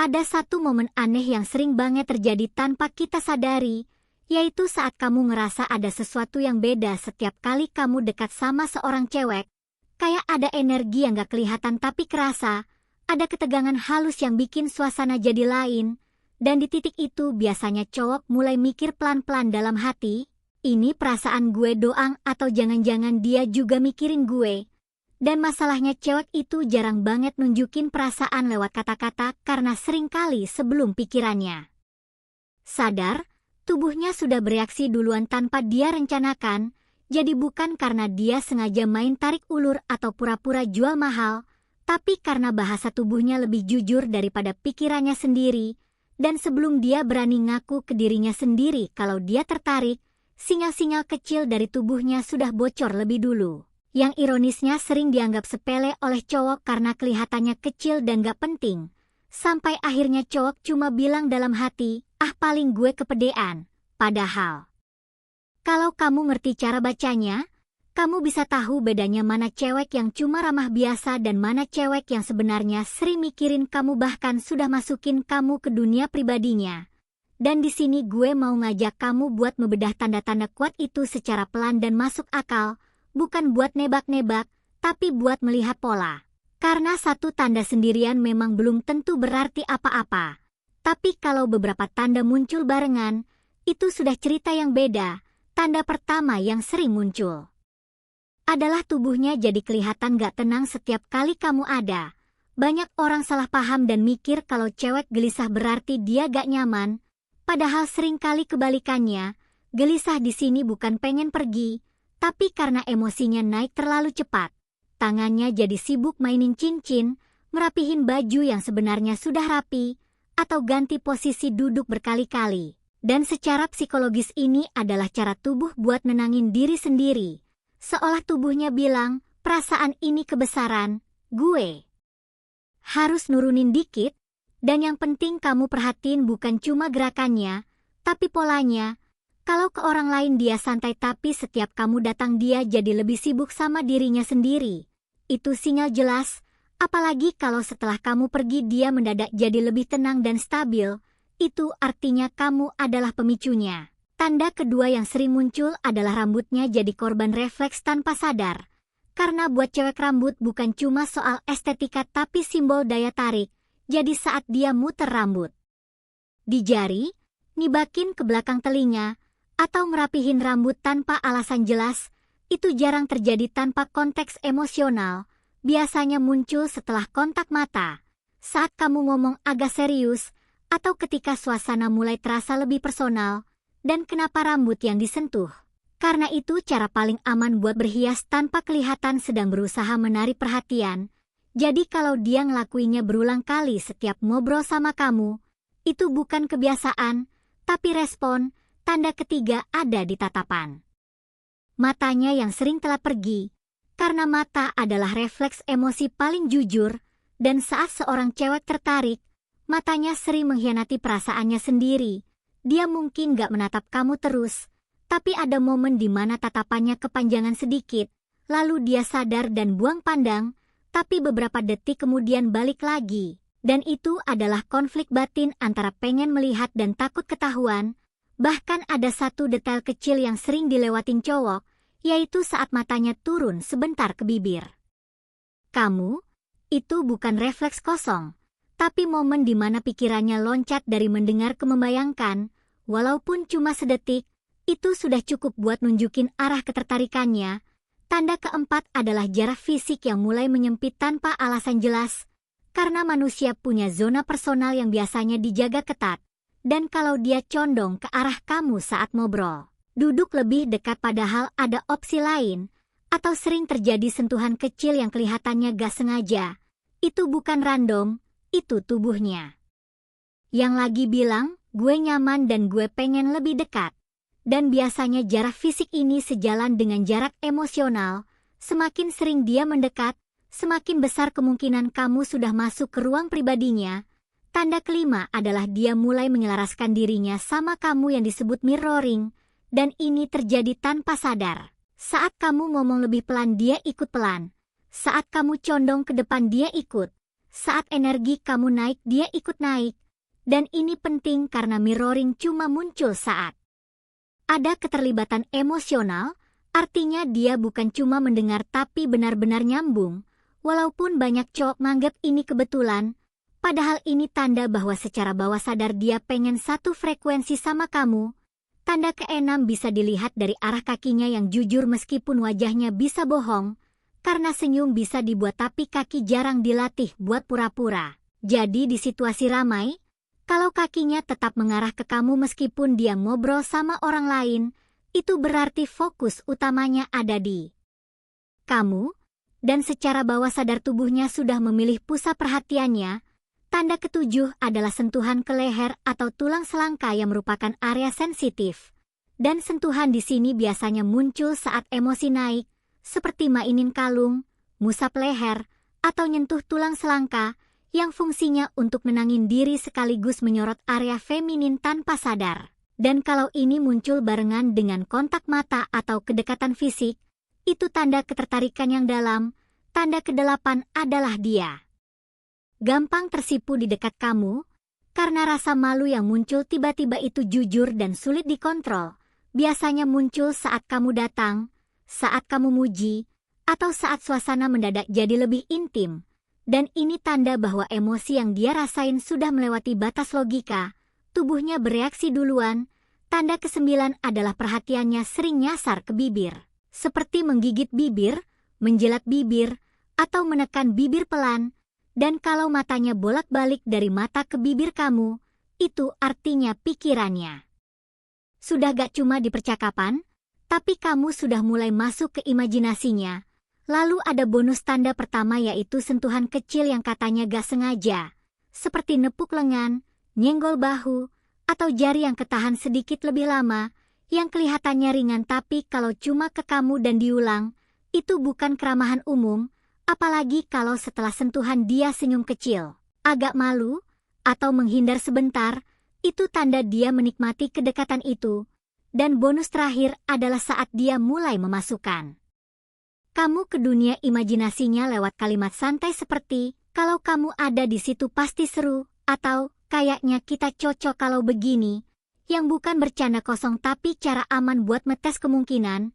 Ada satu momen aneh yang sering banget terjadi tanpa kita sadari, yaitu saat kamu ngerasa ada sesuatu yang beda setiap kali kamu dekat sama seorang cewek. Kayak ada energi yang gak kelihatan tapi kerasa, ada ketegangan halus yang bikin suasana jadi lain, dan di titik itu biasanya cowok mulai mikir pelan-pelan dalam hati, ini perasaan gue doang atau jangan-jangan dia juga mikirin gue. Dan masalahnya cewek itu jarang banget nunjukin perasaan lewat kata-kata karena seringkali sebelum pikirannya sadar, tubuhnya sudah bereaksi duluan tanpa dia rencanakan, jadi bukan karena dia sengaja main tarik ulur atau pura-pura jual mahal, tapi karena bahasa tubuhnya lebih jujur daripada pikirannya sendiri, dan sebelum dia berani ngaku ke dirinya sendiri kalau dia tertarik, sinyal-sinyal kecil dari tubuhnya sudah bocor lebih dulu. Yang ironisnya sering dianggap sepele oleh cowok karena kelihatannya kecil dan gak penting. Sampai akhirnya cowok cuma bilang dalam hati, ah paling gue kepedean. Padahal, kalau kamu ngerti cara bacanya, kamu bisa tahu bedanya mana cewek yang cuma ramah biasa dan mana cewek yang sebenarnya sering mikirin kamu bahkan sudah masukin kamu ke dunia pribadinya. Dan di sini gue mau ngajak kamu buat membedah tanda-tanda kuat itu secara pelan dan masuk akal. Bukan buat nebak-nebak, tapi buat melihat pola. Karena satu tanda sendirian memang belum tentu berarti apa-apa. Tapi kalau beberapa tanda muncul barengan, itu sudah cerita yang beda. Tanda pertama yang sering muncul adalah tubuhnya jadi kelihatan gak tenang setiap kali kamu ada. Banyak orang salah paham dan mikir kalau cewek gelisah berarti dia gak nyaman. Padahal seringkali kebalikannya, gelisah di sini bukan pengen pergi, tapi karena emosinya naik terlalu cepat, tangannya jadi sibuk mainin cincin, merapihin baju yang sebenarnya sudah rapi, atau ganti posisi duduk berkali-kali. Dan secara psikologis ini adalah cara tubuh buat nenangin diri sendiri. Seolah tubuhnya bilang, perasaan ini kebesaran, gue harus nurunin dikit, dan yang penting kamu perhatiin bukan cuma gerakannya, tapi polanya. Kalau ke orang lain dia santai tapi setiap kamu datang dia jadi lebih sibuk sama dirinya sendiri. Itu sinyal jelas, apalagi kalau setelah kamu pergi dia mendadak jadi lebih tenang dan stabil, itu artinya kamu adalah pemicunya. Tanda kedua yang sering muncul adalah rambutnya jadi korban refleks tanpa sadar. Karena buat cewek rambut bukan cuma soal estetika tapi simbol daya tarik, jadi saat dia muter rambut di jari, nibakin ke belakang telinga, atau ngerapihin rambut tanpa alasan jelas, itu jarang terjadi tanpa konteks emosional, biasanya muncul setelah kontak mata, saat kamu ngomong agak serius, atau ketika suasana mulai terasa lebih personal, dan kenapa rambut yang disentuh. Karena itu cara paling aman buat berhias tanpa kelihatan sedang berusaha menarik perhatian, jadi kalau dia ngelakuinnya berulang kali setiap ngobrol sama kamu, itu bukan kebiasaan, tapi respon. Tanda ketiga ada di tatapan matanya yang sering telah pergi, karena mata adalah refleks emosi paling jujur, dan saat seorang cewek tertarik, matanya sering mengkhianati perasaannya sendiri. Dia mungkin gak menatap kamu terus, tapi ada momen di mana tatapannya kepanjangan sedikit, lalu dia sadar dan buang pandang, tapi beberapa detik kemudian balik lagi. Dan itu adalah konflik batin antara pengen melihat dan takut ketahuan. Bahkan ada satu detail kecil yang sering dilewatin cowok, yaitu saat matanya turun sebentar ke bibir kamu. Itu bukan refleks kosong, tapi momen di mana pikirannya loncat dari mendengar ke membayangkan, walaupun cuma sedetik, itu sudah cukup buat nunjukin arah ketertarikannya. Tanda keempat adalah jarak fisik yang mulai menyempit tanpa alasan jelas, karena manusia punya zona personal yang biasanya dijaga ketat. Dan kalau dia condong ke arah kamu saat ngobrol, duduk lebih dekat padahal ada opsi lain, atau sering terjadi sentuhan kecil yang kelihatannya gak sengaja, itu bukan random, itu tubuhnya yang lagi bilang, gue nyaman dan gue pengen lebih dekat. Dan biasanya jarak fisik ini sejalan dengan jarak emosional. Semakin sering dia mendekat, semakin besar kemungkinan kamu sudah masuk ke ruang pribadinya. Tanda kelima adalah dia mulai menyelaraskan dirinya sama kamu yang disebut mirroring, dan ini terjadi tanpa sadar. Saat kamu ngomong lebih pelan dia ikut pelan. Saat kamu condong ke depan dia ikut. saat energi kamu naik dia ikut naik. Dan ini penting karena mirroring cuma muncul saat ada keterlibatan emosional, artinya dia bukan cuma mendengar tapi benar-benar nyambung. Walaupun banyak cowok nganggep ini kebetulan, padahal ini tanda bahwa secara bawah sadar dia pengen satu frekuensi sama kamu. Tanda keenam bisa dilihat dari arah kakinya yang jujur meskipun wajahnya bisa bohong, karena senyum bisa dibuat tapi kaki jarang dilatih buat pura-pura. Jadi di situasi ramai, kalau kakinya tetap mengarah ke kamu meskipun dia ngobrol sama orang lain, itu berarti fokus utamanya ada di kamu, dan secara bawah sadar tubuhnya sudah memilih pusat perhatiannya. Tanda ketujuh adalah sentuhan ke leher atau tulang selangka yang merupakan area sensitif. Dan sentuhan di sini biasanya muncul saat emosi naik, seperti mainin kalung, musap leher, atau nyentuh tulang selangka, yang fungsinya untuk menangin diri sekaligus menyorot area feminin tanpa sadar. Dan kalau ini muncul barengan dengan kontak mata atau kedekatan fisik, itu tanda ketertarikan yang dalam. Tanda kedelapan adalah dia gampang tersipu di dekat kamu, karena rasa malu yang muncul tiba-tiba itu jujur dan sulit dikontrol. Biasanya muncul saat kamu datang, saat kamu muji, atau saat suasana mendadak jadi lebih intim. Dan ini tanda bahwa emosi yang dia rasain sudah melewati batas logika, tubuhnya bereaksi duluan. Tanda kesembilan adalah perhatiannya sering nyasar ke bibir, seperti menggigit bibir, menjilat bibir, atau menekan bibir pelan. Dan kalau matanya bolak-balik dari mata ke bibir kamu, itu artinya pikirannya sudah gak cuma di percakapan, tapi kamu sudah mulai masuk ke imajinasinya. Lalu ada bonus tanda pertama yaitu sentuhan kecil yang katanya gak sengaja, seperti nepuk lengan, nyenggol bahu, atau jari yang ketahan sedikit lebih lama, yang kelihatannya ringan tapi kalau cuma ke kamu dan diulang, itu bukan keramahan umum, apalagi kalau setelah sentuhan dia senyum kecil, agak malu, atau menghindar sebentar, itu tanda dia menikmati kedekatan itu. Dan bonus terakhir adalah saat dia mulai memasukkan kamu ke dunia imajinasinya lewat kalimat santai seperti, kalau kamu ada di situ pasti seru, atau kayaknya kita cocok kalau begini, yang bukan bercanda kosong tapi cara aman buat metes kemungkinan.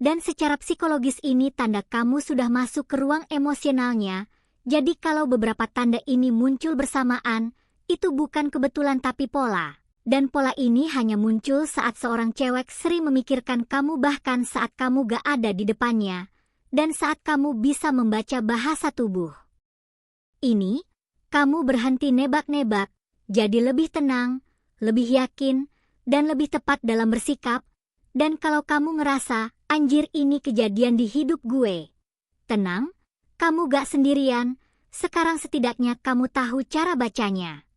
Dan secara psikologis ini tanda kamu sudah masuk ke ruang emosionalnya. Jadi kalau beberapa tanda ini muncul bersamaan, itu bukan kebetulan tapi pola. Dan pola ini hanya muncul saat seorang cewek sering memikirkan kamu bahkan saat kamu gak ada di depannya. Dan saat kamu bisa membaca bahasa tubuh ini, kamu berhenti nebak-nebak, jadi lebih tenang, lebih yakin, dan lebih tepat dalam bersikap. Dan kalau kamu ngerasa, anjir ini kejadian di hidup gue, tenang, kamu gak sendirian, sekarang setidaknya kamu tahu cara bacanya.